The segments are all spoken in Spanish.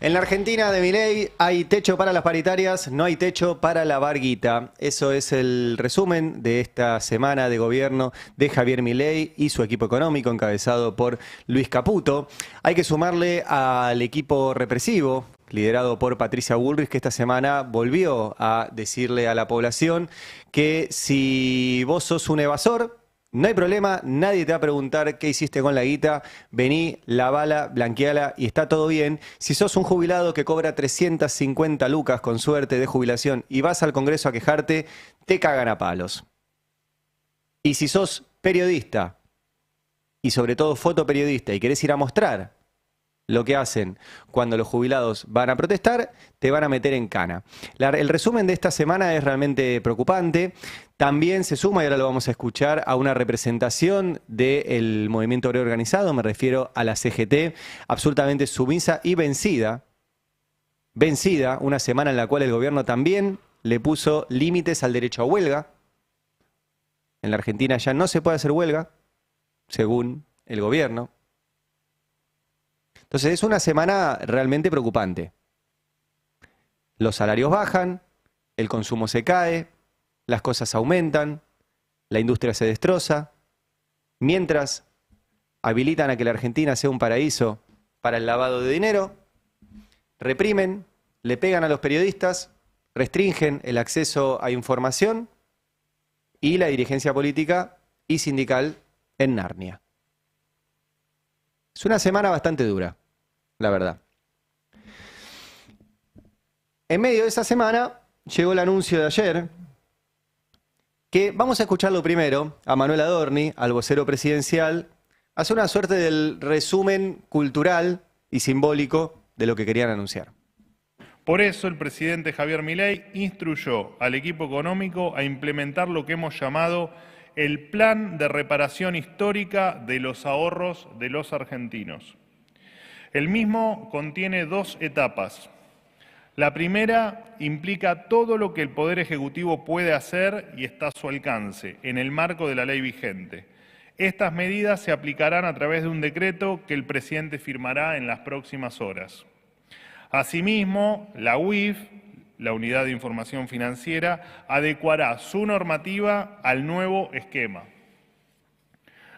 En la Argentina de Milei hay techo para las paritarias, no hay techo para la varguita. Eso es el resumen de esta semana de gobierno de Javier Milei y su equipo económico encabezado por Luis Caputo. Hay que sumarle al equipo represivo liderado por Patricia Bullrich, que esta semana volvió a decirle a la población que si vos sos un evasor, no hay problema, nadie te va a preguntar qué hiciste con la guita, vení, lavala, blanqueala y está todo bien. Si sos un jubilado que cobra 350 lucas con suerte de jubilación y vas al Congreso a quejarte, te cagan a palos. Y si sos periodista y sobre todo fotoperiodista y querés ir a mostrar lo que hacen cuando los jubilados van a protestar, te van a meter en cana. El resumen de esta semana es realmente preocupante. También se suma, y ahora lo vamos a escuchar, a una representación del movimiento obrero organizado, me refiero a la CGT, absolutamente sumisa y vencida. Vencida, una semana en la cual el gobierno también le puso límites al derecho a huelga. En la Argentina ya no se puede hacer huelga, según el gobierno. Entonces es una semana realmente preocupante. Los salarios bajan, el consumo se cae, las cosas aumentan, la industria se destroza, mientras habilitan a que la Argentina sea un paraíso para el lavado de dinero, reprimen, le pegan a los periodistas, restringen el acceso a información y la dirigencia política y sindical en Narnia. Es una semana bastante dura, la verdad. En medio de esa semana llegó el anuncio de ayer que vamos a escucharlo primero a Manuel Adorni, al vocero presidencial, hace una suerte del resumen cultural y simbólico de lo que querían anunciar. Por eso el presidente Javier Milei instruyó al equipo económico a implementar lo que hemos llamado el Plan de Reparación Histórica de los Ahorros de los Argentinos. El mismo contiene dos etapas. La primera implica todo lo que el Poder Ejecutivo puede hacer y está a su alcance, en el marco de la ley vigente. Estas medidas se aplicarán a través de un decreto que el presidente firmará en las próximas horas. Asimismo, la UIF, la Unidad de Información Financiera, adecuará su normativa al nuevo esquema.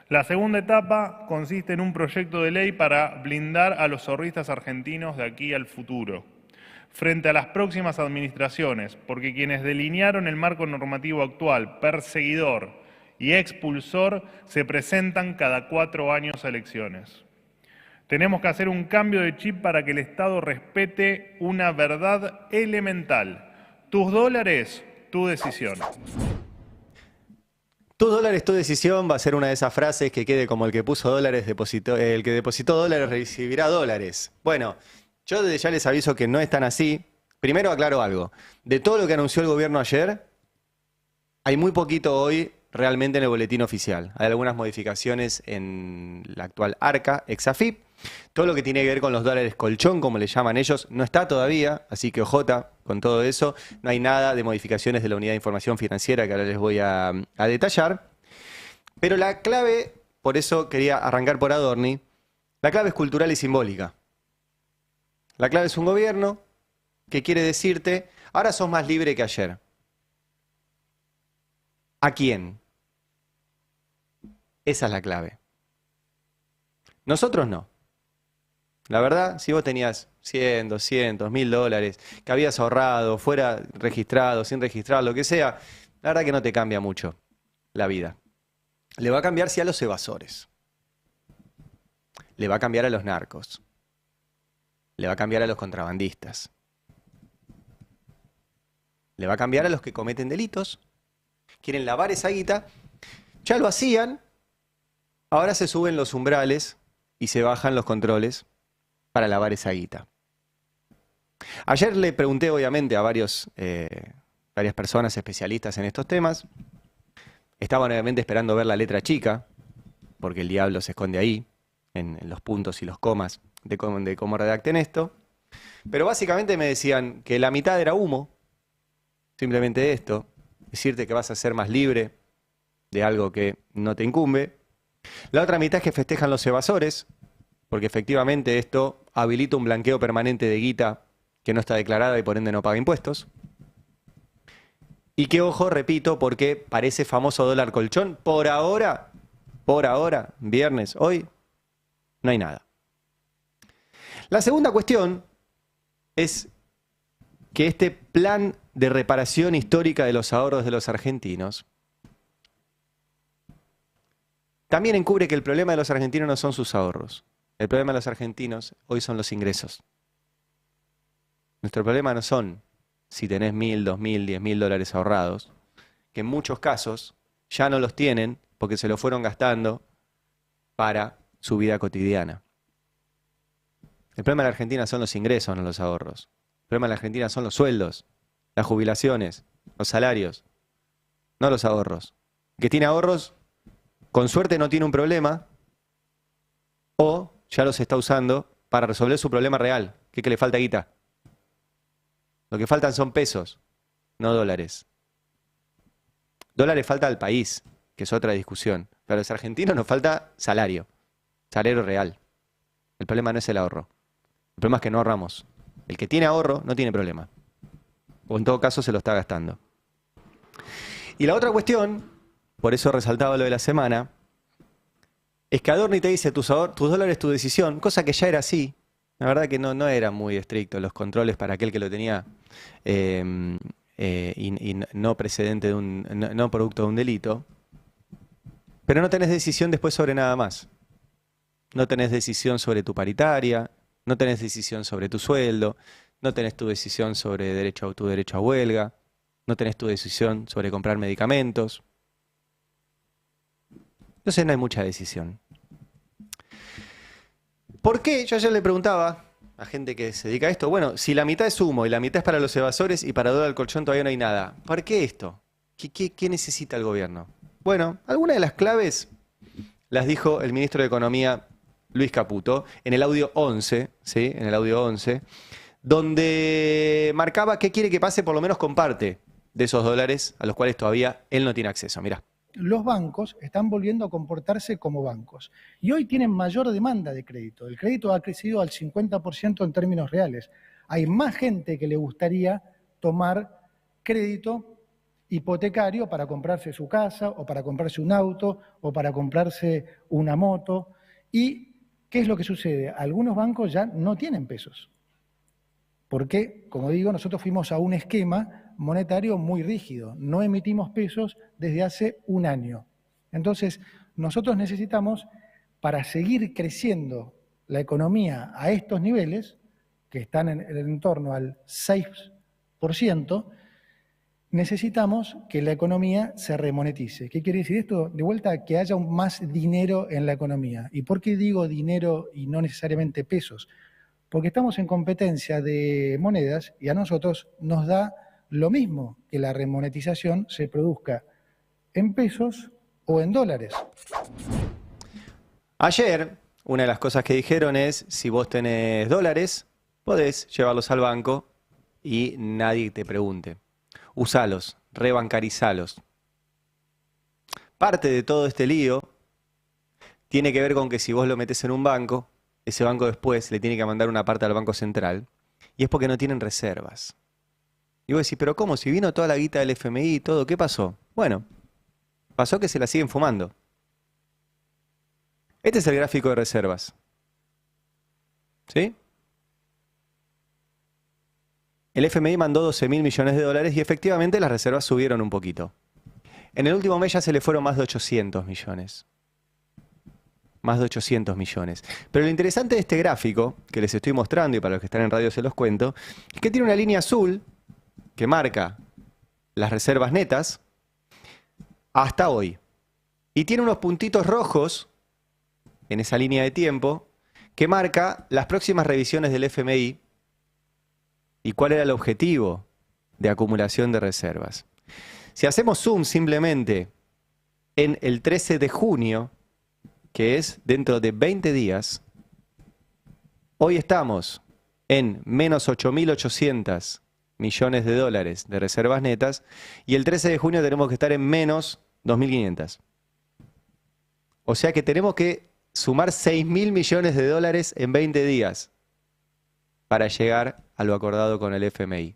La segunda etapa consiste en un proyecto de ley para blindar a los ahorristas argentinos de aquí al futuro, frente a las próximas administraciones, porque quienes delinearon el marco normativo actual, perseguidor y expulsor, se presentan cada 4 años a elecciones. Tenemos que hacer un cambio de chip para que el Estado respete una verdad elemental. Tus dólares, tu decisión. Tus dólares, tu decisión va a ser una de esas frases que quede como el que puso dólares, el que depositó dólares recibirá dólares. Bueno, yo desde ya les aviso que no es tan así. Primero aclaro algo. De todo lo que anunció el gobierno ayer, hay muy poquito hoy realmente en el boletín oficial. Hay algunas modificaciones en la actual ARCA, ex-AFIP. Todo lo que tiene que ver con los dólares colchón, como le llaman ellos, no está todavía, así que ojota con todo eso. No hay nada de modificaciones de la Unidad de Información Financiera que ahora les voy a detallar. Pero la clave, por eso quería arrancar por Adorni, la clave es cultural y simbólica. La clave es un gobierno que quiere decirte, ahora sos más libre que ayer. ¿A quién? Esa es la clave. Nosotros no. La verdad, si vos tenías 100, 200, 1000 dólares que habías ahorrado, fuera registrado, sin registrar, lo que sea, la verdad que no te cambia mucho la vida. Le va a cambiar sí a los evasores. Le va a cambiar a los narcos. Le va a cambiar a los contrabandistas. Le va a cambiar a los que cometen delitos. Quieren lavar esa guita. Ya lo hacían. Ahora se suben los umbrales y se bajan los controles para lavar esa guita. Ayer le pregunté obviamente a varias personas especialistas en estos temas. Estaban obviamente esperando ver la letra chica, porque el diablo se esconde ahí, en los puntos y los comas de cómo redacten esto. Pero básicamente me decían que la mitad era humo, simplemente esto, decirte que vas a ser más libre de algo que no te incumbe. La otra mitad es que festejan los evasores, porque efectivamente esto habilita un blanqueo permanente de guita que no está declarada y por ende no paga impuestos. Y que ojo, repito, porque parece famoso dólar colchón, por ahora, viernes, hoy, no hay nada. La segunda cuestión es que este plan de reparación histórica de los ahorros de los argentinos también encubre que el problema de los argentinos no son sus ahorros. El problema de los argentinos hoy son los ingresos. Nuestro problema no son si tenés 1.000, 2.000, 10.000 dólares ahorrados, que en muchos casos ya no los tienen porque se los fueron gastando para su vida cotidiana. El problema de la Argentina son los ingresos, no los ahorros. El problema de la Argentina son los sueldos, las jubilaciones, los salarios, no los ahorros. El que tiene ahorros, con suerte no tiene un problema, o ya los está usando para resolver su problema real, que es que le falta guita. Lo que faltan son pesos, no dólares. Dólares falta al país, que es otra discusión. Pero a los argentinos nos falta salario real. El problema no es el ahorro. El problema es que no ahorramos. El que tiene ahorro no tiene problema. O en todo caso se lo está gastando. Y la otra cuestión, por eso resaltaba lo de la semana, es que Adorni te dice tus dólares, tu decisión, cosa que ya era así. La verdad que no eran muy estrictos los controles para aquel que lo tenía y no precedente de no producto de un delito. Pero no tenés decisión después sobre nada más. No tenés decisión sobre tu paritaria, no tenés decisión sobre tu sueldo, no tenés tu decisión sobre tu derecho a huelga, no tenés tu decisión sobre comprar medicamentos. Entonces no hay mucha decisión. ¿Por qué? Yo ayer le preguntaba a gente que se dedica a esto, bueno, si la mitad es humo y la mitad es para los evasores y para dólar colchón todavía no hay nada, ¿por qué esto? ¿Qué necesita el gobierno? Bueno, algunas de las claves las dijo el ministro de Economía, Luis Caputo, en el audio 11, ¿sí? En el audio 11, donde marcaba qué quiere que pase por lo menos con parte de esos dólares a los cuales todavía él no tiene acceso. Mirá. Los bancos están volviendo a comportarse como bancos y hoy tienen mayor demanda de crédito. El crédito ha crecido al 50% en términos reales. Hay más gente que le gustaría tomar crédito hipotecario para comprarse su casa o para comprarse un auto o para comprarse una moto. ¿Y qué es lo que sucede? Algunos bancos ya no tienen pesos. Porque, como digo, nosotros fuimos a un esquema monetario muy rígido. No emitimos pesos desde hace un año. Entonces, nosotros necesitamos, para seguir creciendo la economía a estos niveles, que están en el entorno al 6%, necesitamos que la economía se remonetice. ¿Qué quiere decir esto? De vuelta, que haya más dinero en la economía. ¿Y por qué digo dinero y no necesariamente pesos? Porque estamos en competencia de monedas y a nosotros nos da lo mismo que la remonetización se produzca en pesos o en dólares. Ayer, una de las cosas que dijeron es, si vos tenés dólares, podés llevarlos al banco y nadie te pregunte. Usalos, rebancarizalos. Parte de todo este lío tiene que ver con que si vos lo metés en un banco, ese banco después le tiene que mandar una parte al Banco Central, y es porque no tienen reservas. Y vos decís, pero ¿cómo? Si vino toda la guita del FMI y todo, ¿qué pasó? Bueno, pasó que se la siguen fumando. Este es el gráfico de reservas. ¿Sí? El FMI mandó 12.000 millones de dólares y efectivamente las reservas subieron un poquito. En el último mes ya se le fueron más de 800 millones. Más de 800 millones. Pero lo interesante de este gráfico, que les estoy mostrando y para los que están en radio se los cuento, es que tiene una línea azul que marca las reservas netas hasta hoy. Y tiene unos puntitos rojos en esa línea de tiempo que marca las próximas revisiones del FMI y cuál era el objetivo de acumulación de reservas. Si hacemos zoom simplemente en el 13 de junio, que es dentro de 20 días, hoy estamos en menos 8.800 millones de dólares de reservas netas y el 13 de junio tenemos que estar en menos 2.500. O sea que tenemos que sumar 6.000 millones de dólares en 20 días para llegar a lo acordado con el FMI.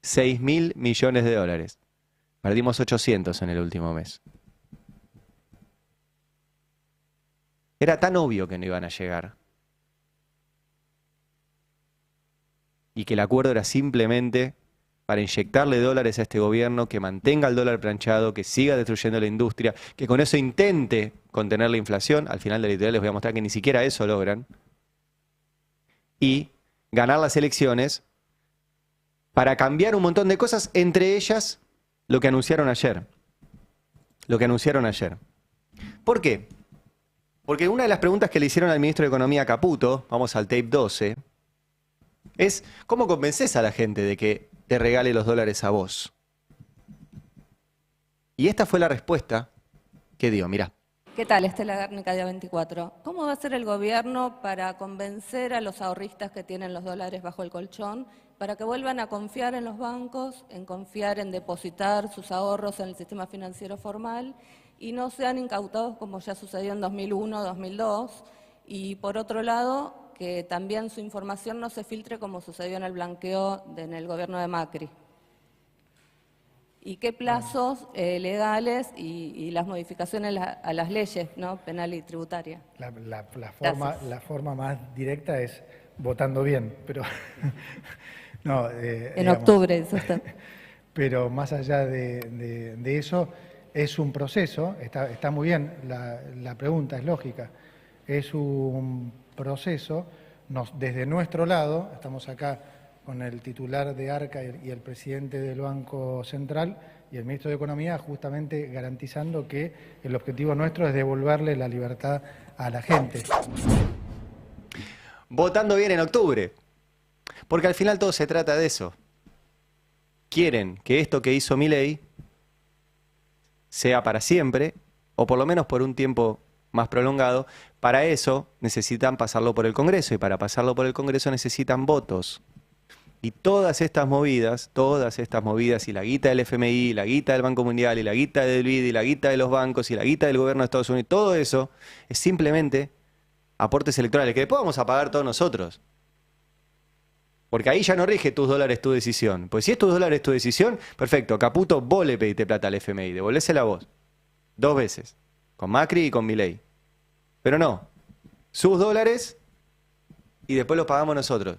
6.000 millones de dólares. Perdimos 800 en el último mes. Era tan obvio que no iban a llegar. Y que el acuerdo era simplemente para inyectarle dólares a este gobierno, que mantenga el dólar planchado, que siga destruyendo la industria, que con eso intente contener la inflación. Al final de la editorial les voy a mostrar que ni siquiera eso logran. Y ganar las elecciones para cambiar un montón de cosas, entre ellas lo que anunciaron ayer. ¿Por qué? Porque una de las preguntas que le hicieron al ministro de Economía Caputo, vamos al tape 12, es ¿cómo convences a la gente de que te regale los dólares a vos? Y esta fue la respuesta que dio, mirá. ¿Qué tal, Estela Guernica, día 24? ¿Cómo va a hacer el gobierno para convencer a los ahorristas que tienen los dólares bajo el colchón para que vuelvan a confiar en los bancos, en confiar en depositar sus ahorros en el sistema financiero formal y no sean incautados como ya sucedió en 2001, 2002? Y por otro lado, que también su información no se filtre como sucedió en el blanqueo en el gobierno de Macri. ¿Y qué plazos legales y las modificaciones a las leyes, ¿no?, penal y tributaria? La forma más directa es votando bien, pero no, en digamos, octubre, eso está. Pero más allá de eso, es un proceso, está muy bien, la pregunta es lógica, es un proceso, desde nuestro lado, estamos acá con el titular de ARCA y el presidente del Banco Central y el ministro de Economía, justamente garantizando que el objetivo nuestro es devolverle la libertad a la gente. Votando bien en octubre, porque al final todo se trata de eso. Quieren que esto que hizo Milei sea para siempre, o por lo menos por un tiempo más prolongado. Para eso necesitan pasarlo por el Congreso, y para pasarlo por el Congreso necesitan votos. Y todas estas movidas, y la guita del FMI, y la guita del Banco Mundial, y la guita del BID, y la guita de los bancos, y la guita del gobierno de Estados Unidos, todo eso es simplemente aportes electorales, que después vamos a pagar todos nosotros. Porque ahí ya no rige tus dólares tu decisión. Pues si es tus dólares tu decisión, perfecto, Caputo, vos le pediste plata al FMI, devolvésela vos. 2 veces, con Macri y con Milei. Pero no, sus dólares y después los pagamos nosotros.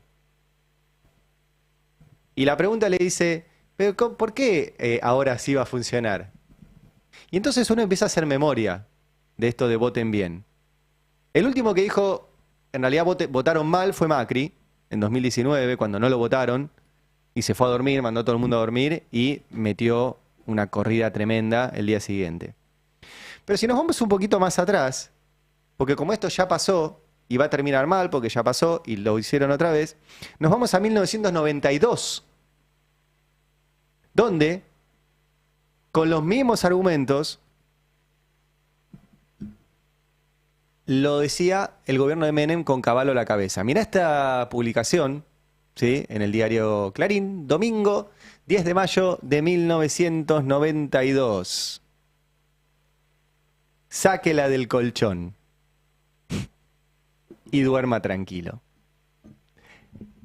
Y la pregunta le dice, ¿pero por qué ahora sí va a funcionar? Y entonces uno empieza a hacer memoria de esto de voten bien. El último que dijo, en realidad votaron mal, fue Macri, en 2019, cuando no lo votaron, y se fue a dormir, mandó a todo el mundo a dormir, y metió una corrida tremenda el día siguiente. Pero si nos vamos un poquito más atrás, porque como esto ya pasó, y va a terminar mal, porque ya pasó, y lo hicieron otra vez, nos vamos a 1992, donde, con los mismos argumentos, lo decía el gobierno de Menem con Cavallo a la cabeza. Mirá esta publicación, ¿sí?, en el diario Clarín, domingo 10 de mayo de 1992. Sáquela del colchón y duerma tranquilo.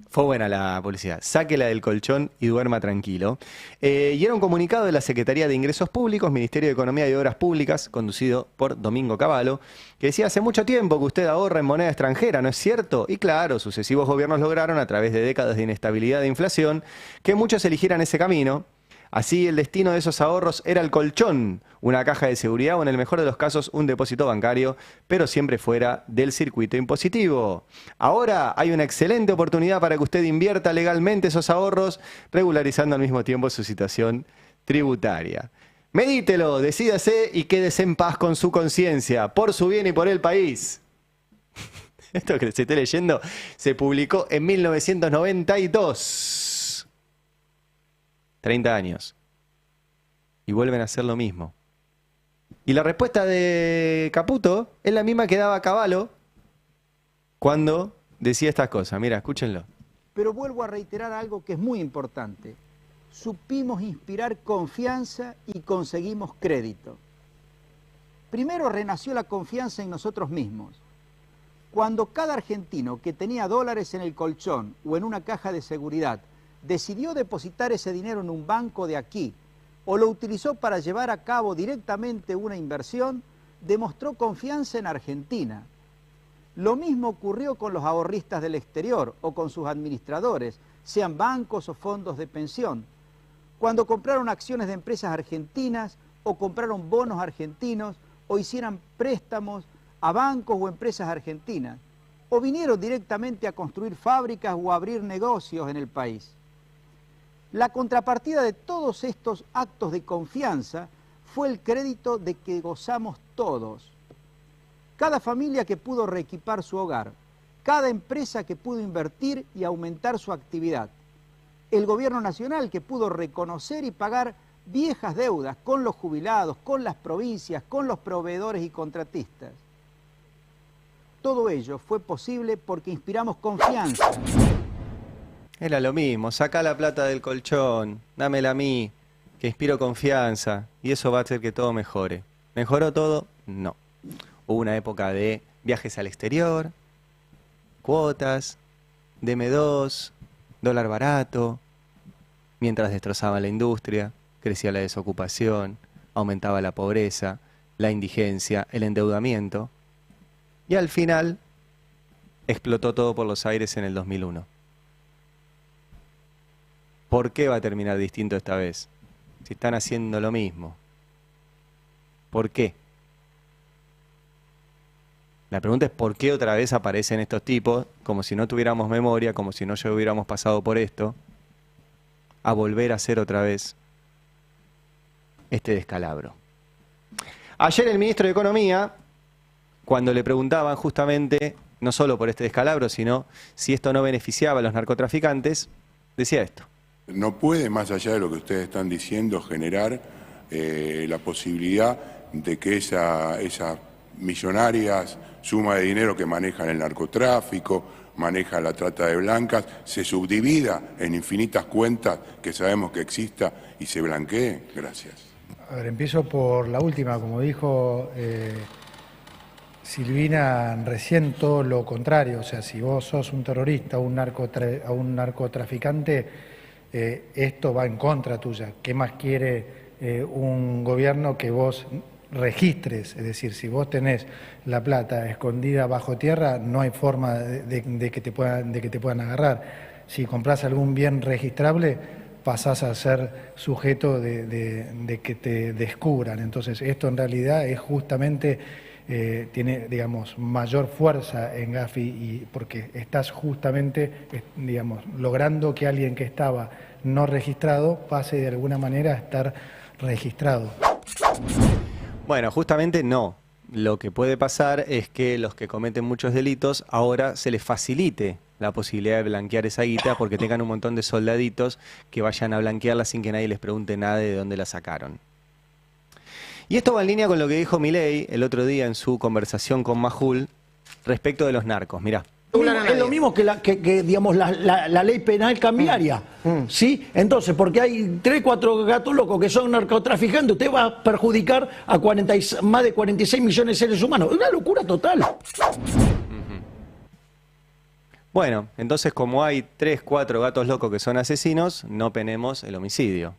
Fue buena la publicidad. Sáquela del colchón y duerma tranquilo. Y era un comunicado de la Secretaría de Ingresos Públicos, Ministerio de Economía y Obras Públicas, conducido por Domingo Cavallo, que decía: hace mucho tiempo que usted ahorra en moneda extranjera, ¿no es cierto? Y claro, sucesivos gobiernos lograron, a través de décadas de inestabilidad e inflación, que muchos eligieran ese camino. Así, el destino de esos ahorros era el colchón, una caja de seguridad o, en el mejor de los casos, un depósito bancario, pero siempre fuera del circuito impositivo. Ahora hay una excelente oportunidad para que usted invierta legalmente esos ahorros, regularizando al mismo tiempo su situación tributaria. Medítelo, decídase y quédese en paz con su conciencia, por su bien y por el país. Esto que se esté leyendo se publicó en 1992. 30 años. Y vuelven a hacer lo mismo. Y la respuesta de Caputo es la misma que daba Cavallo cuando decía estas cosas. Mira, escúchenlo. Pero vuelvo a reiterar algo que es muy importante. Supimos inspirar confianza y conseguimos crédito. Primero renació la confianza en nosotros mismos. Cuando cada argentino que tenía dólares en el colchón o en una caja de seguridad decidió depositar ese dinero en un banco de aquí o lo utilizó para llevar a cabo directamente una inversión, demostró confianza en Argentina. Lo mismo ocurrió con los ahorristas del exterior o con sus administradores, sean bancos o fondos de pensión. Cuando compraron acciones de empresas argentinas o compraron bonos argentinos o hicieran préstamos a bancos o empresas argentinas, o vinieron directamente a construir fábricas o a abrir negocios en el país. La contrapartida de todos estos actos de confianza fue el crédito de que gozamos todos. Cada familia que pudo reequipar su hogar, cada empresa que pudo invertir y aumentar su actividad, el gobierno nacional que pudo reconocer y pagar viejas deudas con los jubilados, con las provincias, con los proveedores y contratistas. Todo ello fue posible porque inspiramos confianza. Era lo mismo, sacá la plata del colchón, dámela a mí, que inspiro confianza, y eso va a hacer que todo mejore. ¿Mejoró todo? No. Hubo una época de viajes al exterior, cuotas, DM2, dólar barato, mientras destrozaban la industria, crecía la desocupación, aumentaba la pobreza, la indigencia, el endeudamiento, y al final explotó todo por los aires en el 2001. ¿Por qué va a terminar distinto esta vez? Si están haciendo lo mismo. ¿Por qué? La pregunta es ¿por qué otra vez aparecen estos tipos, como si no tuviéramos memoria, como si no ya hubiéramos pasado por esto, a volver a hacer otra vez este descalabro? Ayer el ministro de Economía, cuando le preguntaban justamente, no solo por este descalabro, sino si esto no beneficiaba a los narcotraficantes, decía esto. No puede, más allá de lo que ustedes están diciendo, generar la posibilidad de que esas millonarias sumas de dinero que manejan el narcotráfico, maneja la trata de blancas, se subdivida en infinitas cuentas que sabemos que exista y se blanquee. Gracias. A ver, empiezo por la última, como dijo Silvina, recién todo lo contrario. O sea, si vos sos un terrorista o un narcotraficante, esto va en contra tuya. ¿Qué más quiere un gobierno que vos registres? Es decir, si vos tenés la plata escondida bajo tierra, no hay forma de que te puedan agarrar. Si comprás algún bien registrable, pasás a ser sujeto de que te descubran. Entonces, esto en realidad es justamente, tiene, digamos, mayor fuerza en Gafi, y porque estás justamente, digamos, logrando que alguien que estaba no registrado pase de alguna manera a estar registrado. Bueno, justamente no. Lo que puede pasar es que los que cometen muchos delitos ahora se les facilite la posibilidad de blanquear esa guita porque tengan un montón de soldaditos que vayan a blanquearla sin que nadie les pregunte nada de dónde la sacaron. Y esto va en línea con lo que dijo Milei el otro día en su conversación con Majul respecto de los narcos. Mirá. Es lo mismo que, digamos, la ley penal cambiaria, ¿sí? Entonces, porque hay 3, 4 gatos locos que son narcotraficantes, usted va a perjudicar a más de 46 millones de seres humanos. Es una locura total. Bueno, entonces como hay 3, 4 gatos locos que son asesinos, no penemos el homicidio.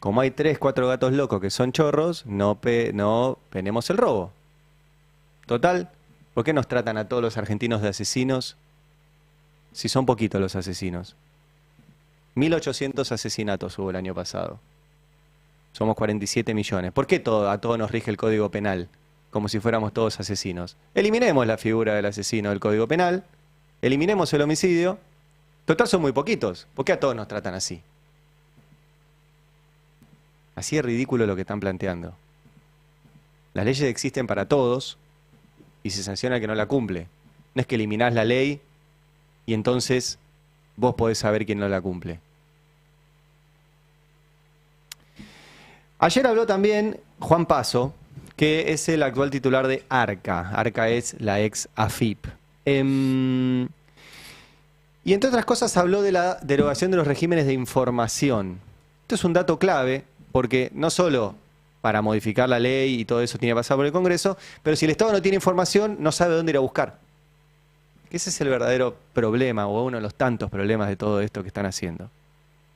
Como hay 3, 4 gatos locos que son chorros, no penemos el robo. Total, ¿por qué nos tratan a todos los argentinos de asesinos si son poquitos los asesinos? 1.800 asesinatos hubo el año pasado. Somos 47 millones. ¿Por qué a todos nos rige el Código Penal como si fuéramos todos asesinos? Eliminemos la figura del asesino del Código Penal, eliminemos el homicidio. Total, son muy poquitos. ¿Por qué a todos nos tratan así? Así es ridículo lo que están planteando. Las leyes existen para todos y se sanciona al que no la cumple. No es que eliminás la ley y entonces vos podés saber quién no la cumple. Ayer habló también Juan Paso, que es el actual titular de ARCA. ARCA es la ex AFIP. Y entre otras cosas habló de la derogación de los regímenes de información. Esto es un dato clave porque no solo para modificar la ley y todo eso tiene que pasar por el Congreso, pero si el Estado no tiene información, no sabe dónde ir a buscar. Ese es el verdadero problema, o uno de los tantos problemas de todo esto que están haciendo.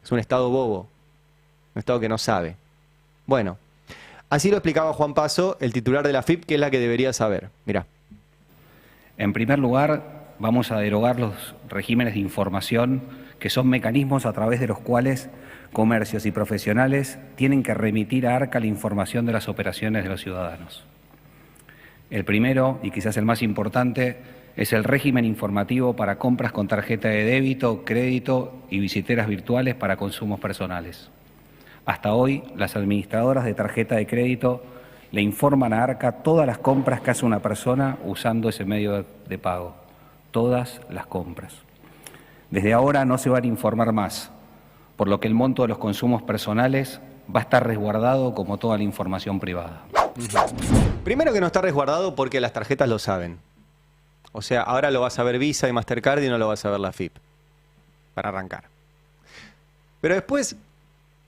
Es un Estado bobo, un Estado que no sabe. Bueno, así lo explicaba Juan Paso, el titular de la AFIP, que es la que debería saber. Mirá. En primer lugar, vamos a derogar los regímenes de información, que son mecanismos a través de los cuales comercios y profesionales tienen que remitir a ARCA la información de las operaciones de los ciudadanos. El primero, y quizás el más importante, es el régimen informativo para compras con tarjeta de débito, crédito y billeteras virtuales para consumos personales. Hasta hoy, las administradoras de tarjeta de crédito le informan a ARCA todas las compras que hace una persona usando ese medio de pago. Todas las compras. Desde ahora no se van a informar más, por lo que el monto de los consumos personales va a estar resguardado como toda la información privada. Primero que no está resguardado porque las tarjetas lo saben. O sea, ahora lo va a saber Visa y Mastercard y no lo va a saber la AFIP. Para arrancar. Pero después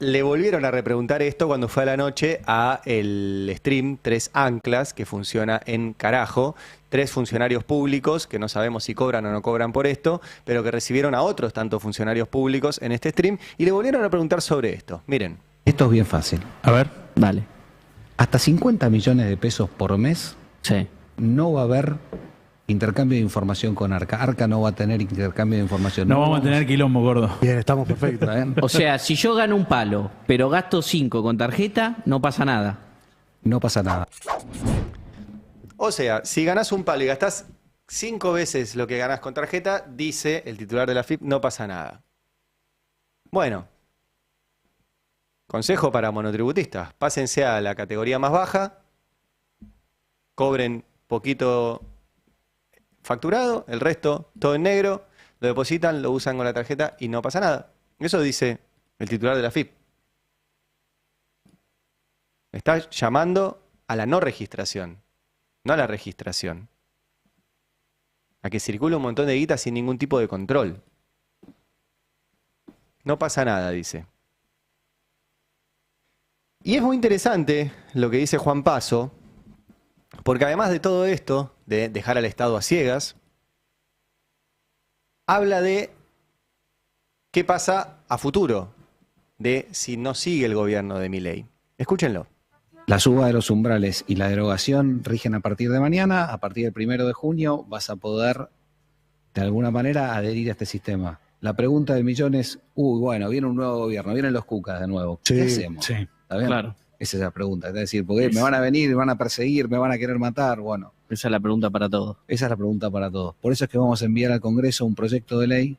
le volvieron a repreguntar esto cuando fue a la noche a el stream 3 Anclas, que funciona en Carajo. 3 funcionarios públicos, que no sabemos si cobran o no cobran por esto, pero que recibieron a otros tantos funcionarios públicos en este stream y le volvieron a preguntar sobre esto. Miren. Esto es bien fácil. A ver. Dale. Hasta 50 millones de pesos por mes no va a haber intercambio de información con ARCA. ARCA no va a tener intercambio de información. No vamos a tener quilombo, gordo. Bien, estamos perfectos. O sea, si yo gano un palo, pero gasto 5 con tarjeta, no pasa nada. No pasa nada. O sea, si ganás un palo y gastás 5 veces lo que ganás con tarjeta, dice el titular de la AFIP, no pasa nada. Bueno, consejo para monotributistas, pásense a la categoría más baja, cobren poquito facturado, el resto todo en negro, lo depositan, lo usan con la tarjeta y no pasa nada. Eso dice el titular de la AFIP. Está llamando a la no registración, no a la registración. A que circule un montón de guita sin ningún tipo de control. No pasa nada, dice. Y es muy interesante lo que dice Juan Paso, porque además de todo esto, de dejar al Estado a ciegas, habla de qué pasa a futuro, de si no sigue el gobierno de Milei. Escúchenlo. La suba de los umbrales y la derogación rigen a partir de mañana. A partir del 1 de junio vas a poder, de alguna manera, adherir a este sistema. La pregunta del millón es, bueno, viene un nuevo gobierno, vienen los cucas de nuevo. ¿Qué hacemos? Sí, ¿Está bien? Claro. Esa es la pregunta. Es decir, porque me van a venir, me van a perseguir, me van a querer matar. Bueno, Esa es la pregunta para todos. esa es la pregunta para todos. Por eso es que vamos a enviar al Congreso un proyecto de ley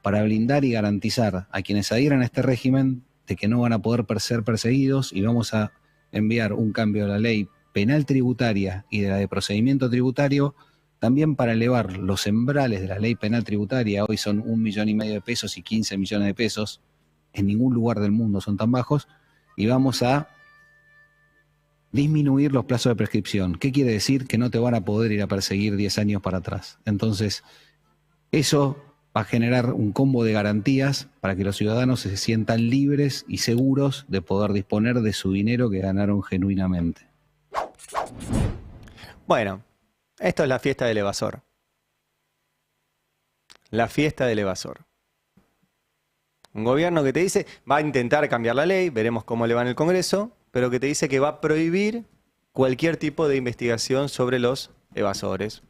para blindar y garantizar a quienes adhieran a este régimen de que no van a poder ser perseguidos, y vamos a enviar un cambio de la ley penal tributaria y de la de procedimiento tributario, también para elevar los umbrales de la ley penal tributaria. Hoy son 1,5 millones de pesos y 15 millones de pesos. En ningún lugar del mundo son tan bajos. Y vamos a disminuir los plazos de prescripción. ¿Qué quiere decir? Que no te van a poder ir a perseguir 10 años para atrás. Entonces, eso va a generar un combo de garantías para que los ciudadanos se sientan libres y seguros de poder disponer de su dinero que ganaron genuinamente. Bueno, esto es la fiesta del evasor. La fiesta del evasor. Un gobierno que te dice, va a intentar cambiar la ley, veremos cómo le va en el Congreso, pero que te dice que va a prohibir cualquier tipo de investigación sobre los evasores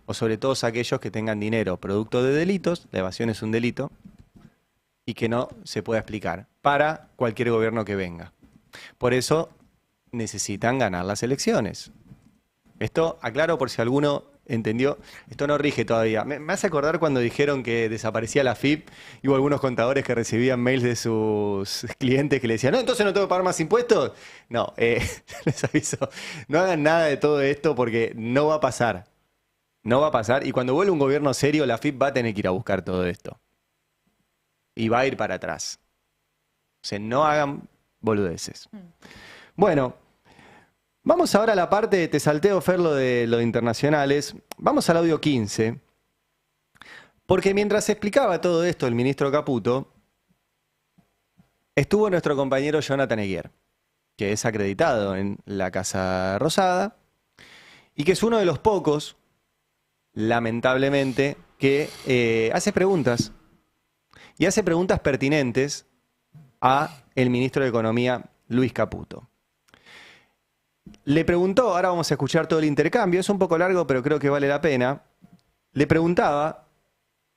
o sobre todos aquellos que tengan dinero producto de delitos, la evasión es un delito, y que no se pueda explicar para cualquier gobierno que venga. Por eso necesitan ganar las elecciones. Esto, aclaro por si alguno entendió, esto no rige todavía. Me hace acordar cuando dijeron que desaparecía la AFIP y hubo algunos contadores que recibían mails de sus clientes que le decían, no, entonces no tengo que pagar más impuestos. No, les aviso, no hagan nada de todo esto porque no va a pasar. No va a pasar, y cuando vuelva un gobierno serio, la AFIP va a tener que ir a buscar todo esto. Y va a ir para atrás. O sea, no hagan boludeces. Bueno, vamos ahora a la parte de te salteo, Fer, lo de internacionales. Vamos al audio 15. Porque mientras explicaba todo esto el ministro Caputo, estuvo nuestro compañero Jonathan Eguier. que es acreditado en la Casa Rosada y que es uno de los pocos, lamentablemente, que hace preguntas. Y hace preguntas pertinentes a el ministro de Economía, Luis Caputo. Le preguntó, ahora vamos a escuchar todo el intercambio, es un poco largo, pero creo que vale la pena. Le preguntaba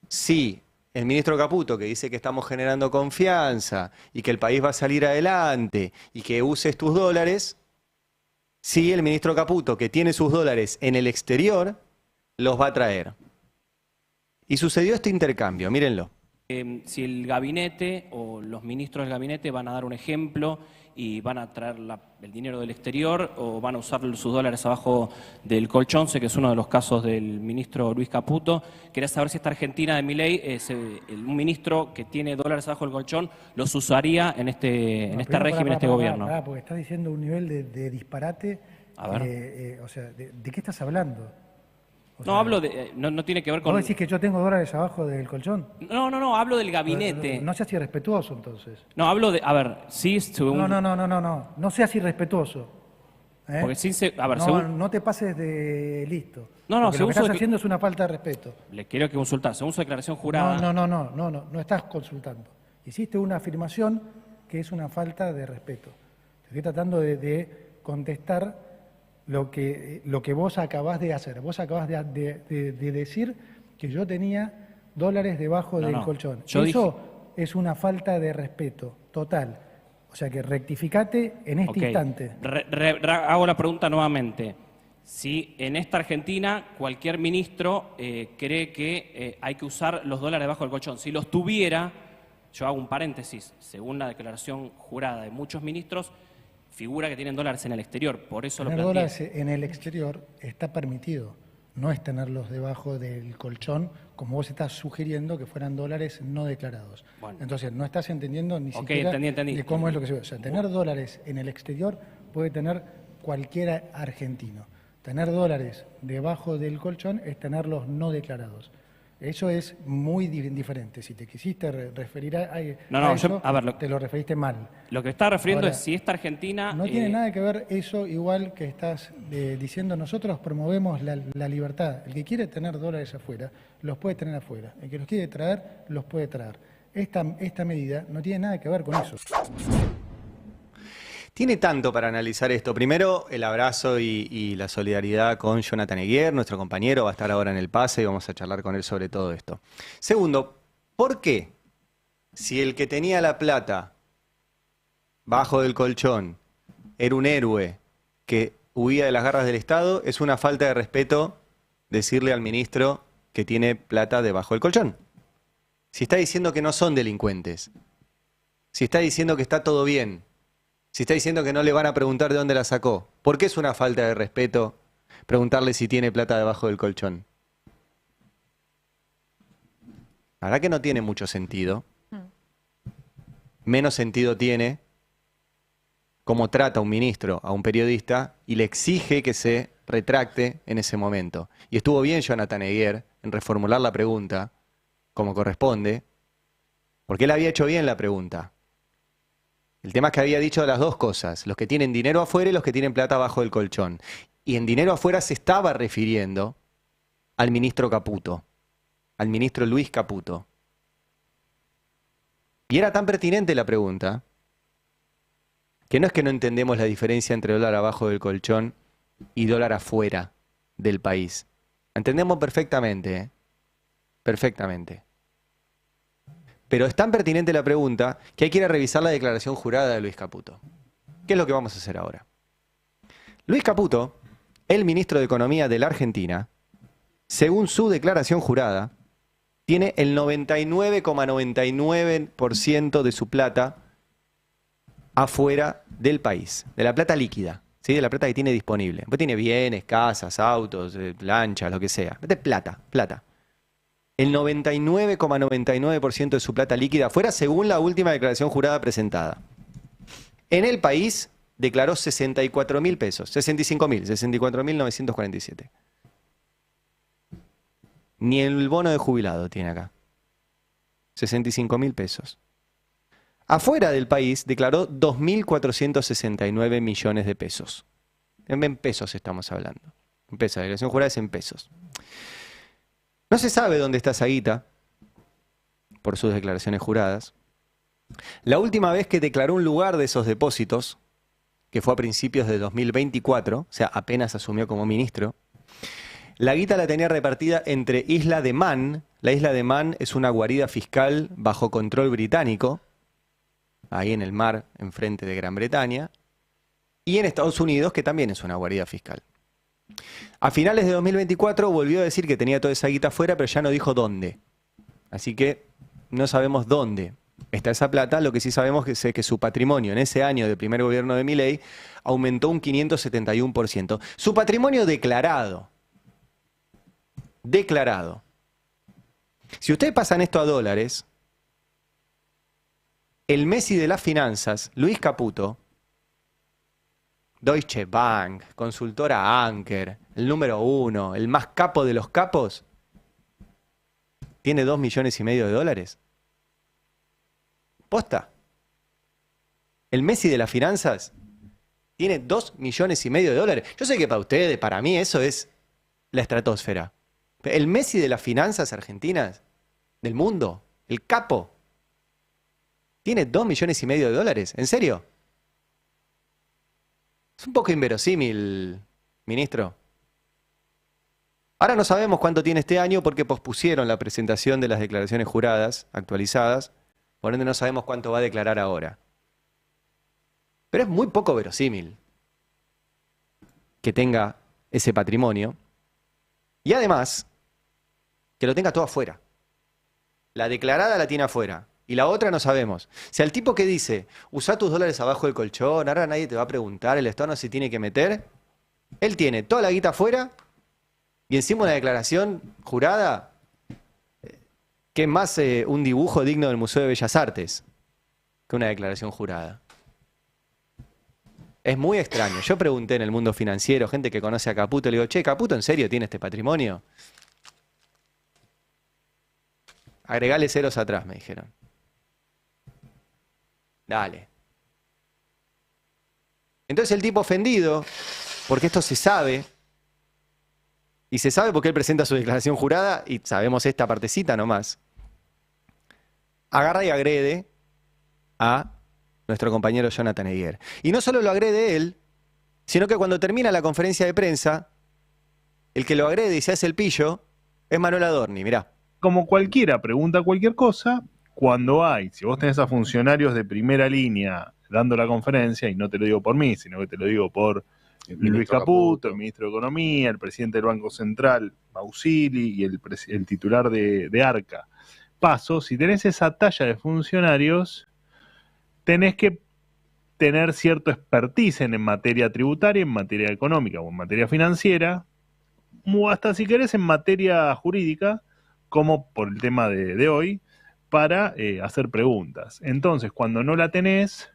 si el ministro Caputo, que dice que estamos generando confianza y que el país va a salir adelante y que uses tus dólares, si el ministro Caputo, que tiene sus dólares en el exterior, los va a traer. Y sucedió este intercambio, mírenlo. Si el gabinete o los ministros del gabinete van a dar un ejemplo y van a traer el dinero del exterior o van a usar sus dólares abajo del colchón, sé que es uno de los casos del ministro Luis Caputo. Quería saber si esta Argentina de Milei, un ministro que tiene dólares abajo del colchón, los usaría en este régimen, en este gobierno. Porque estás diciendo un nivel de disparate. A ver. O sea, ¿de qué estás hablando? O sea, no, hablo de. No tiene que ver con. ¿Vos decís que yo tengo dólares abajo del colchón? No, hablo del gabinete. No seas irrespetuoso, entonces. No, hablo de. A ver, sí, según. No seas irrespetuoso. Porque sí, a ver, no te pases de listo. No, lo que estás haciendo es una falta de respeto. Le quiero que consultar. Según su declaración jurada. No estás consultando. Hiciste una afirmación que es una falta de respeto. Te estoy tratando de contestar lo que vos acabás de hacer. Vos acabás de decir que yo tenía dólares debajo del colchón. Eso es una falta de respeto total. O sea que rectificate en este instante. Hago la pregunta nuevamente. Si en esta Argentina cualquier ministro cree que hay que usar los dólares debajo del colchón, si los tuviera, yo hago un paréntesis, según la declaración jurada de muchos ministros, figura que tienen dólares en el exterior, por eso tener lo planteé. Dólares en el exterior está permitido, no es tenerlos debajo del colchón, como vos estás sugiriendo que fueran dólares no declarados. Bueno. Entonces, no estás entendiendo ni siquiera entendí. de cómo es lo que se ve. O sea, tener dólares en el exterior puede tener cualquier argentino. Tener dólares debajo del colchón es tenerlos no declarados. Eso es muy diferente. Si te quisiste referir a eso, te lo referiste mal. Lo que está refiriendo es si esta Argentina... No tiene nada que ver eso, igual que estás diciendo, nosotros promovemos la libertad. El que quiere tener dólares afuera, los puede tener afuera. El que los quiere traer, los puede traer. Esta medida no tiene nada que ver con eso. Tiene tanto para analizar esto. Primero, el abrazo y la solidaridad con Jonathan Eguier, nuestro compañero, va a estar ahora en el pase y vamos a charlar con él sobre todo esto. Segundo, ¿por qué? Si el que tenía la plata bajo del colchón era un héroe que huía de las garras del Estado, es una falta de respeto decirle al ministro que tiene plata debajo del colchón. Si está diciendo que no son delincuentes, si está diciendo que está todo bien, si está diciendo que no le van a preguntar de dónde la sacó, ¿por qué es una falta de respeto preguntarle si tiene plata debajo del colchón? La verdad que no tiene mucho sentido. Menos sentido tiene cómo trata un ministro a un periodista y le exige que se retracte en ese momento. Y estuvo bien Jonathan Eguier en reformular la pregunta como corresponde, porque él había hecho bien la pregunta. El tema es que había dicho las dos cosas, los que tienen dinero afuera y los que tienen plata bajo del colchón. Y en dinero afuera se estaba refiriendo al ministro Caputo, al ministro Luis Caputo. Y era tan pertinente la pregunta, que no es que no entendemos la diferencia entre dólar abajo del colchón y dólar afuera del país. Entendemos perfectamente, ¿eh? Perfectamente. Pero es tan pertinente la pregunta que hay que ir a revisar la declaración jurada de Luis Caputo. ¿Qué es lo que vamos a hacer ahora? Luis Caputo, el ministro de Economía de la Argentina, según su declaración jurada, tiene el 99,99% de su plata afuera del país, de la plata líquida, ¿sí? De la plata que tiene disponible. Después tiene bienes, casas, autos, lanchas, lo que sea. Plata. El 99,99% de su plata líquida afuera, según la última declaración jurada presentada. En el país declaró 64.000 pesos, 64.947. Ni el bono de jubilado tiene acá. 65.000 pesos. Afuera del país declaró 2.469 millones de pesos. En pesos estamos hablando. En pesos, la declaración jurada es en pesos. No se sabe dónde está esa guita por sus declaraciones juradas. La última vez que declaró un lugar de esos depósitos, que fue a principios de 2024, o sea, apenas asumió como ministro, la guita la tenía repartida entre Isla de Man. La Isla de Man es una guarida fiscal bajo control británico, ahí en el mar, enfrente de Gran Bretaña, y en Estados Unidos, que también es una guarida fiscal. A finales de 2024 volvió a decir que tenía toda esa guita afuera, pero ya no dijo dónde. Así que no sabemos dónde está esa plata. Lo que sí sabemos es que su patrimonio en ese año del primer gobierno de Milei aumentó un 571%. Su patrimonio declarado. Declarado. Si ustedes pasan esto a dólares, el Messi de las finanzas, Luis Caputo, Deutsche Bank, consultora Anker, el número 1, el más capo de los capos, tiene 2,5 millones de dólares. ¿Posta? El Messi de las finanzas tiene 2,5 millones de dólares. Yo sé que para ustedes, para mí, eso es la estratosfera. El Messi de las finanzas argentinas, del mundo, el capo, tiene 2,5 millones de dólares. ¿En serio? Es un poco inverosímil, ministro. Ahora no sabemos cuánto tiene este año porque pospusieron la presentación de las declaraciones juradas actualizadas, por ende no sabemos cuánto va a declarar ahora. Pero es muy poco verosímil que tenga ese patrimonio y además que lo tenga todo afuera. La declarada la tiene afuera. Y la otra no sabemos. O sea, el tipo que dice, usa tus dólares abajo del colchón, ahora nadie te va a preguntar, el Estado no se tiene que meter. Él tiene toda la guita afuera y encima una declaración jurada que es más un dibujo digno del Museo de Bellas Artes que una declaración jurada. Es muy extraño. Yo pregunté en el mundo financiero, gente que conoce a Caputo, le digo, che, ¿Caputo en serio tiene este patrimonio? Agregale ceros atrás, me dijeron. Dale. Entonces el tipo ofendido, porque esto se sabe, y se sabe porque él presenta su declaración jurada, y sabemos esta partecita nomás, agarra y agrede a nuestro compañero Jonathan Eyguer. Y no solo lo agrede él, sino que cuando termina la conferencia de prensa, el que lo agrede y se hace el pillo es Manuel Adorni, mirá. Como cualquiera pregunta cualquier cosa, cuando si vos tenés a funcionarios de primera línea dando la conferencia, y no te lo digo por mí, sino que te lo digo por Luis Caputo, el ministro de Economía, el presidente del Banco Central, Mausili, y el titular de Arca, Paso, si tenés esa talla de funcionarios, tenés que tener cierto expertise en materia tributaria, en materia económica o en materia financiera, o hasta si querés en materia jurídica, como por el tema de hoy, para hacer preguntas. Entonces, cuando no la tenés,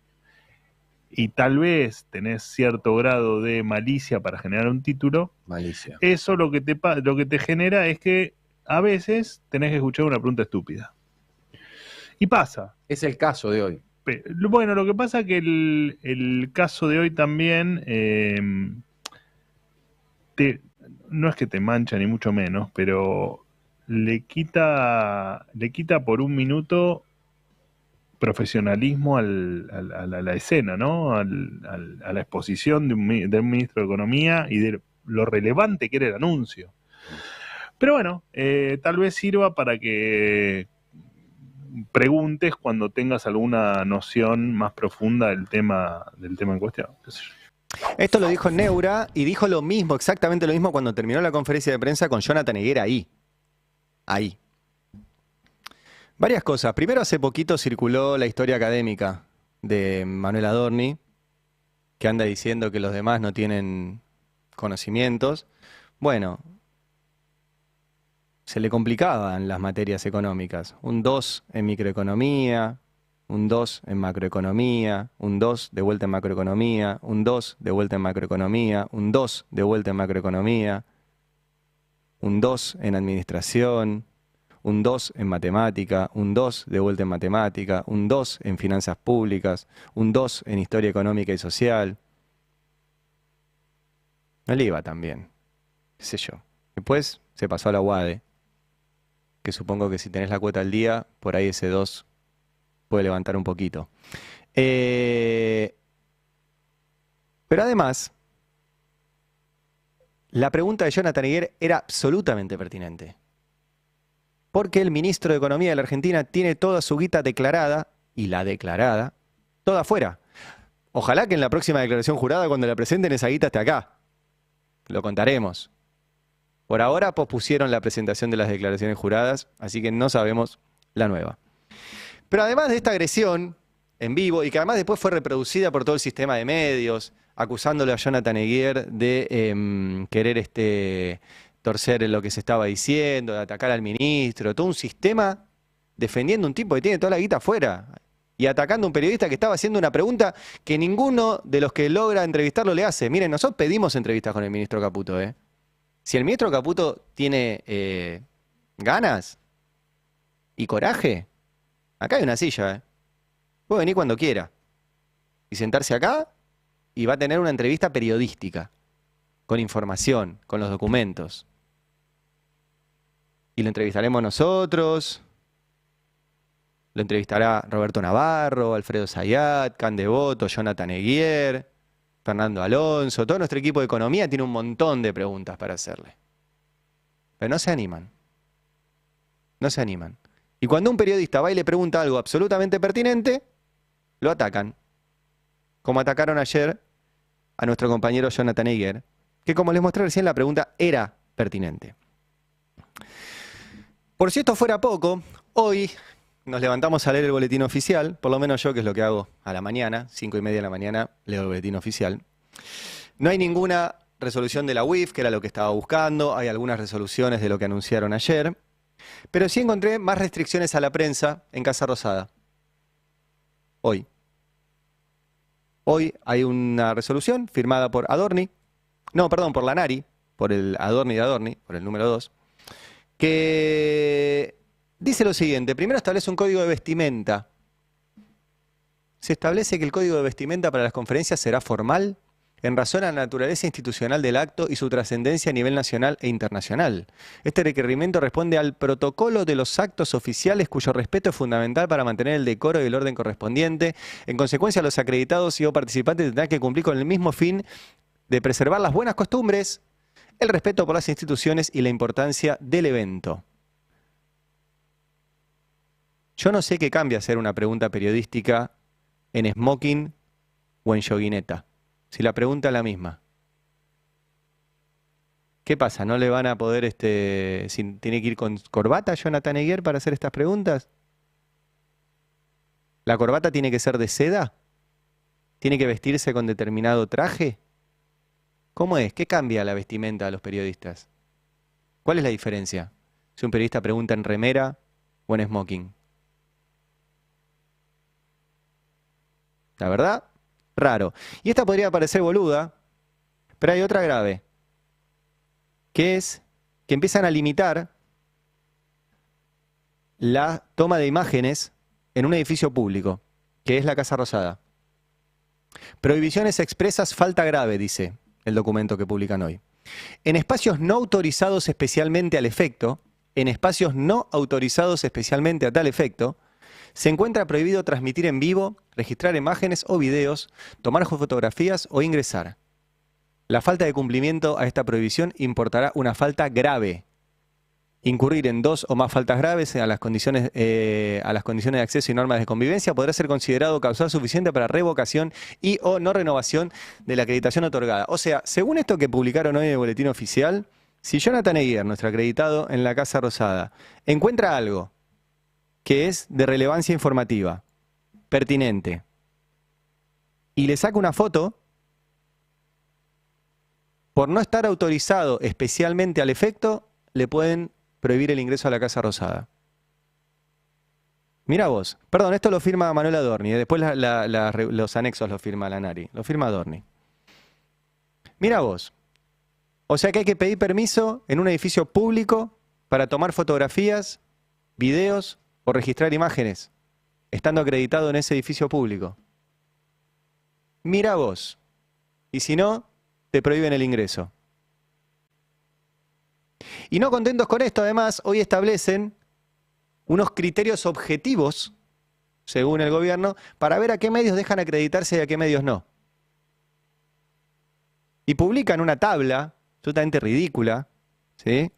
y tal vez tenés cierto grado de malicia para generar un título, eso lo que te genera es que a veces tenés que escuchar una pregunta estúpida. Y pasa. Es el caso de hoy. Bueno, lo que pasa es que el caso de hoy también no es que te mancha ni mucho menos, pero le quita por un minuto profesionalismo a la escena, ¿no? A la exposición de un ministro de Economía y de lo relevante que era el anuncio. Pero bueno, tal vez sirva para que preguntes cuando tengas alguna noción más profunda del tema en cuestión. Esto lo dijo Neura y dijo lo mismo, exactamente lo mismo cuando terminó la conferencia de prensa con Jonathan Eyguer ahí. Varias cosas. Primero, hace poquito circuló la historia académica de Manuel Adorni, que anda diciendo que los demás no tienen conocimientos. Bueno, se le complicaban las materias económicas. Un 2 en microeconomía, un 2 en macroeconomía, un 2 de vuelta en macroeconomía, un 2 de vuelta en macroeconomía, un 2 de vuelta en macroeconomía, un 2 en administración, un 2 en matemática, un 2 de vuelta en matemática, un 2 en finanzas públicas, un 2 en historia económica y social. No le iba tan bien, qué sé yo. Después se pasó a la UADE, que supongo que si tenés la cuota al día, por ahí ese 2 puede levantar un poquito. Pero además, la pregunta de Jonathan Eyguer era absolutamente pertinente. Porque el ministro de Economía de la Argentina tiene toda su guita declarada, y la declarada, toda afuera. Ojalá que en la próxima declaración jurada, cuando la presenten, esa guita esté acá. Lo contaremos. Por ahora pospusieron la presentación de las declaraciones juradas, así que no sabemos la nueva. Pero además de esta agresión en vivo, y que además después fue reproducida por todo el sistema de medios, acusándole a Jonathan Eyguer de querer torcer en lo que se estaba diciendo, de atacar al ministro, todo un sistema defendiendo a un tipo que tiene toda la guita afuera y atacando a un periodista que estaba haciendo una pregunta que ninguno de los que logra entrevistarlo le hace. Miren, nosotros pedimos entrevistas con el ministro Caputo, ¿eh? Si el ministro Caputo tiene ganas y coraje, acá hay una silla, ¿eh? Puede venir cuando quiera y sentarse acá y va a tener una entrevista periodística, con información, con los documentos. Y lo entrevistaremos nosotros, lo entrevistará Roberto Navarro, Alfredo Zayat, Can Devoto, Jonathan Eyguer, Fernando Alonso. Todo nuestro equipo de economía tiene un montón de preguntas para hacerle. Pero no se animan. No se animan. Y cuando un periodista va y le pregunta algo absolutamente pertinente, lo atacan. Como atacaron ayer a nuestro compañero Jonathan Eyguer, que como les mostré recién, la pregunta era pertinente. Por si esto fuera poco, hoy nos levantamos a leer el boletín oficial, por lo menos yo, que es lo que hago a la mañana, 5:30 de la mañana, leo el boletín oficial. No hay ninguna resolución de la UIF, que era lo que estaba buscando, hay algunas resoluciones de lo que anunciaron ayer, pero sí encontré más restricciones a la prensa en Casa Rosada. Hoy. Hoy hay una resolución firmada por Adorni, por Lanari, por el Adorni de Adorni, por el número 2, que dice lo siguiente. Primero establece un código de vestimenta. Se establece que el código de vestimenta para las conferencias será formal en razón a la naturaleza institucional del acto y su trascendencia a nivel nacional e internacional. Este requerimiento responde al protocolo de los actos oficiales, cuyo respeto es fundamental para mantener el decoro y el orden correspondiente. En consecuencia, los acreditados y o participantes tendrán que cumplir con el mismo fin de preservar las buenas costumbres, el respeto por las instituciones y la importancia del evento. Yo no sé qué cambia hacer una pregunta periodística en smoking o en yoguineta, si la pregunta es la misma. ¿Qué pasa? ¿No le van a poder, tiene que ir con corbata Jonathan Eyguer para hacer estas preguntas? ¿La corbata tiene que ser de seda? ¿Tiene que vestirse con determinado traje? ¿Cómo es? ¿Qué cambia la vestimenta de los periodistas? ¿Cuál es la diferencia si un periodista pregunta en remera o en smoking? La verdad, raro. Y esta podría parecer boluda, pero hay otra grave, que es que empiezan a limitar la toma de imágenes en un edificio público, que es la Casa Rosada. Prohibiciones expresas, falta grave, dice el documento que publican hoy. En espacios no autorizados especialmente al efecto, a tal efecto, se encuentra prohibido transmitir en vivo, registrar imágenes o videos, tomar fotografías o ingresar. La falta de cumplimiento a esta prohibición importará una falta grave. Incurrir en 2 o más faltas graves a las condiciones de acceso y normas de convivencia podrá ser considerado causal suficiente para revocación y o no renovación de la acreditación otorgada. O sea, según esto que publicaron hoy en el boletín oficial, si Jonathan Eyguer, nuestro acreditado en la Casa Rosada, encuentra algo que es de relevancia informativa, pertinente, y le saca una foto, por no estar autorizado especialmente al efecto, le pueden prohibir el ingreso a la Casa Rosada. Mira vos. Perdón, esto lo firma Manuel Adorni. Después los anexos lo firma Lanari. Lo firma Adorni. Mira vos. O sea que hay que pedir permiso en un edificio público para tomar fotografías videos o registrar imágenes, estando acreditado en ese edificio público. Mira vos. Y si no, te prohíben el ingreso. Y no contentos con esto, además, hoy establecen unos criterios objetivos, según el gobierno, para ver a qué medios dejan acreditarse y a qué medios no. Y publican una tabla absolutamente ridícula, ¿sí?,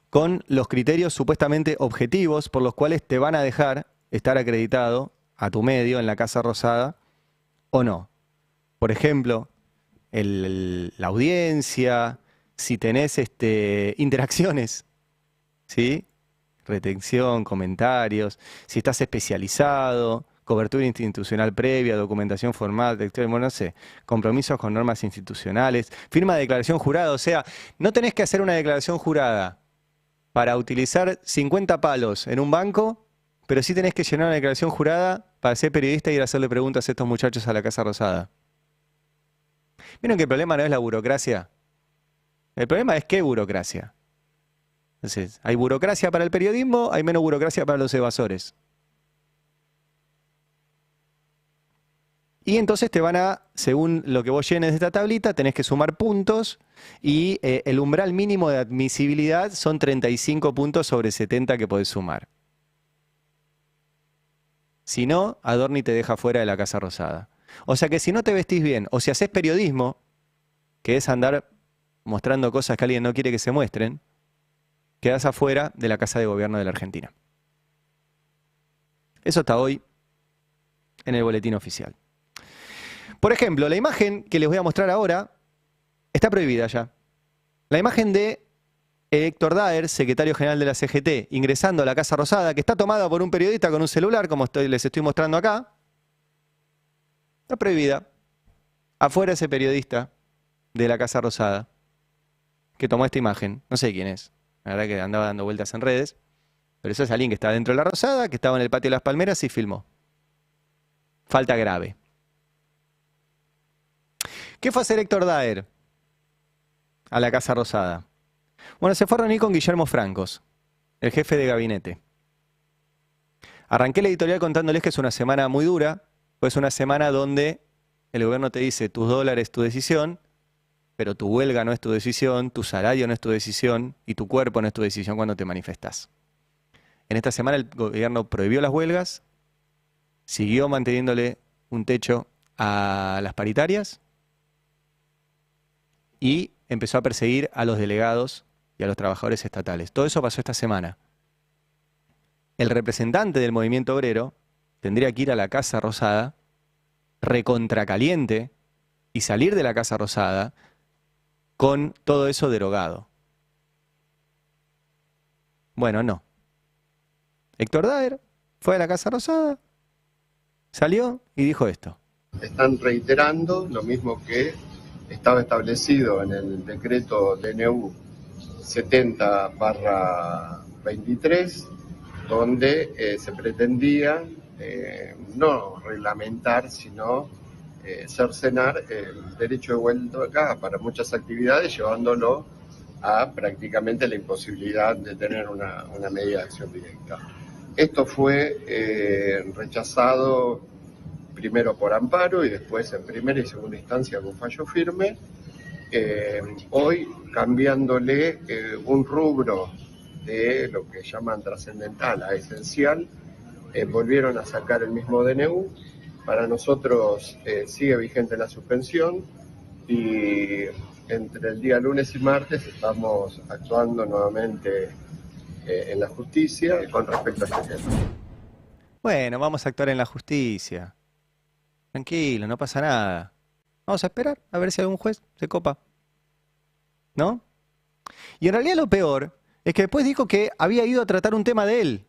con los criterios supuestamente objetivos por los cuales te van a dejar estar acreditado a tu medio en la Casa Rosada o no. Por ejemplo, la audiencia, si tenés interacciones, ¿sí?, retención, comentarios, si estás especializado, cobertura institucional previa, documentación formal, bueno, no sé, compromisos con normas institucionales, firma de declaración jurada. O sea, no tenés que hacer una declaración jurada para utilizar 50 palos en un banco, pero sí tenés que llenar una declaración jurada para ser periodista y ir a hacerle preguntas a estos muchachos a la Casa Rosada. ¿Vieron que el problema no es la burocracia? El problema es qué burocracia. Entonces, hay burocracia para el periodismo, hay menos burocracia para los evasores. Y entonces te van a, según lo que vos llenes de esta tablita, tenés que sumar puntos y el umbral mínimo de admisibilidad son 35 puntos sobre 70 que podés sumar. Si no, Adorni te deja fuera de la Casa Rosada. O sea que si no te vestís bien o si haces periodismo, que es andar mostrando cosas que alguien no quiere que se muestren, quedás afuera de la Casa de Gobierno de la Argentina. Eso está hoy en el boletín oficial. Por ejemplo, la imagen que les voy a mostrar ahora está prohibida ya. La imagen de Héctor Daer, secretario general de la CGT, ingresando a la Casa Rosada, que está tomada por un periodista con un celular, como les estoy mostrando acá, está prohibida. Afuera ese periodista de la Casa Rosada que tomó esta imagen. No sé quién es. La verdad que andaba dando vueltas en redes. Pero eso es alguien que está dentro de la Rosada, que estaba en el patio de las Palmeras y filmó. Falta grave. ¿Qué fue a hacer Héctor Daer a la Casa Rosada? Bueno, se fue a reunir con Guillermo Francos, el jefe de gabinete. Arranqué el editorial contándoles que es una semana muy dura, pues una semana donde el gobierno te dice tus dólares, tu decisión, pero tu huelga no es tu decisión, tu salario no es tu decisión y tu cuerpo no es tu decisión cuando te manifestás. En esta semana el gobierno prohibió las huelgas, siguió manteniéndole un techo a las paritarias y empezó a perseguir a los delegados y a los trabajadores estatales. Todo eso pasó esta semana. El representante del movimiento obrero tendría que ir a la Casa Rosada, recontracaliente, y salir de la Casa Rosada con todo eso derogado. Bueno, no. Héctor Daer fue a la Casa Rosada, salió y dijo esto. Están reiterando lo mismo que estaba establecido en el decreto DNU 70/23, donde se pretendía no reglamentar, sino cercenar el derecho de huelga para muchas actividades, llevándolo a prácticamente la imposibilidad de tener una medida de acción directa. Esto fue rechazado primero por amparo y después en primera y segunda instancia con fallo firme. Hoy cambiándole un rubro de lo que llaman trascendental a esencial, volvieron a sacar el mismo DNU. Para nosotros sigue vigente la suspensión y entre el día lunes y martes estamos actuando nuevamente en la justicia con respecto a este tema. Bueno, vamos a actuar en la justicia. Tranquilo, no pasa nada. Vamos a esperar a ver si algún juez se copa. ¿No? Y en realidad lo peor es que después dijo que había ido a tratar un tema de él,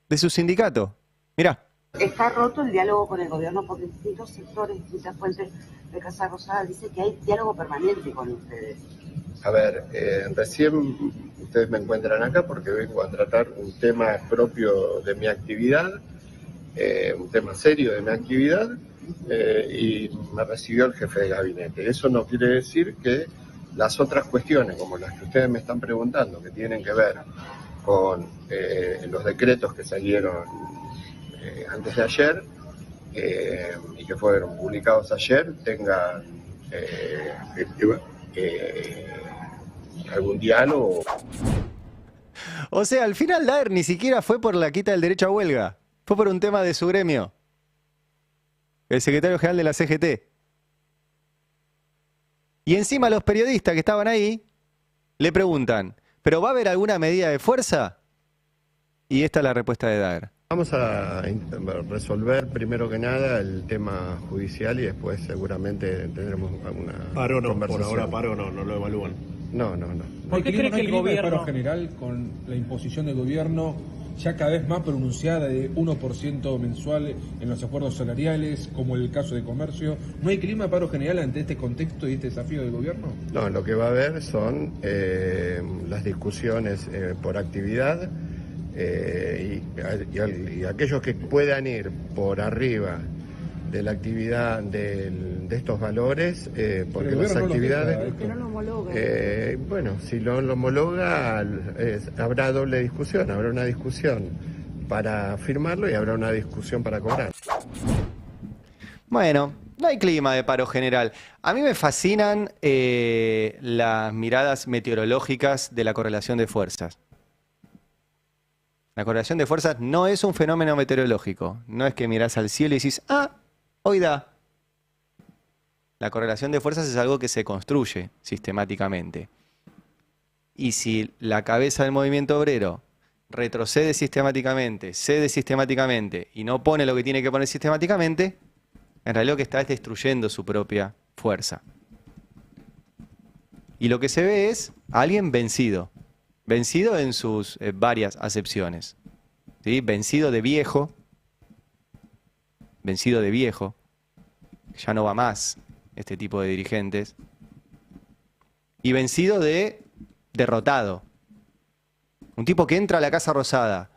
de su sindicato. Mirá. Está roto el diálogo con el gobierno porque distintos sectores, distintas fuentes de Casa Rosada dicen que hay diálogo permanente con ustedes. A ver, recién ustedes me encuentran acá porque vengo a tratar un tema propio de mi actividad, un tema serio de mi actividad, y me recibió el jefe de gabinete. Eso no quiere decir que las otras cuestiones, como las que ustedes me están preguntando, que tienen que ver con los decretos que salieron antes de ayer y que fueron publicados ayer, tengan algún diálogo. O sea, al final Daer ni siquiera fue por la quita del derecho a huelga, fue por un tema de su gremio, el secretario general de la CGT. Y encima los periodistas que estaban ahí le preguntan, ¿pero va a haber alguna medida de fuerza? Y esta es la respuesta de Daer. Vamos a resolver primero que nada el tema judicial y después seguramente tendremos alguna paro no, conversación. Por ahora paro no lo evalúan. No. ¿Por qué cree que el gobierno paro general con la imposición del gobierno ya cada vez más pronunciada de 1% mensual en los acuerdos salariales, como el caso de comercio? ¿No hay clima de paro general ante este contexto y este desafío del gobierno? No, lo que va a haber son las discusiones por actividad y aquellos que puedan ir por arriba de la actividad de estos valores, porque las actividades... bueno, si lo homologa, habrá doble discusión, habrá una discusión para firmarlo y habrá una discusión para cobrar. Bueno, no hay clima de paro general. A mí me fascinan las miradas meteorológicas de la correlación de fuerzas. La correlación de fuerzas no es un fenómeno meteorológico. No es que mirás al cielo y decís, hoy da. La correlación de fuerzas es algo que se construye sistemáticamente. Y si la cabeza del movimiento obrero retrocede sistemáticamente, cede sistemáticamente y no pone lo que tiene que poner sistemáticamente, en realidad lo que está es destruyendo su propia fuerza. Y lo que se ve es alguien vencido. Vencido en sus varias acepciones. ¿Sí? Vencido de viejo. Ya no va más este tipo de dirigentes. Y vencido de derrotado. Un tipo que entra a la Casa Rosada,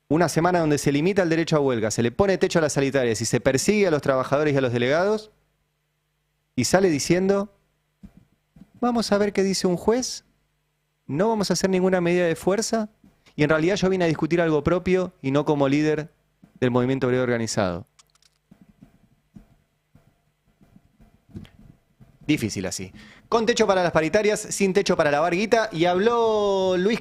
una semana donde se limita el derecho a huelga, se le pone techo a las sanitarias y se persigue a los trabajadores y a los delegados, y sale diciendo, vamos a ver qué dice un juez, no vamos a hacer ninguna medida de fuerza, y en realidad yo vine a discutir algo propio y no como líder del movimiento obrero organizado. Difícil así. Con techo para las paritarias, sin techo para la varguita, y habló Luis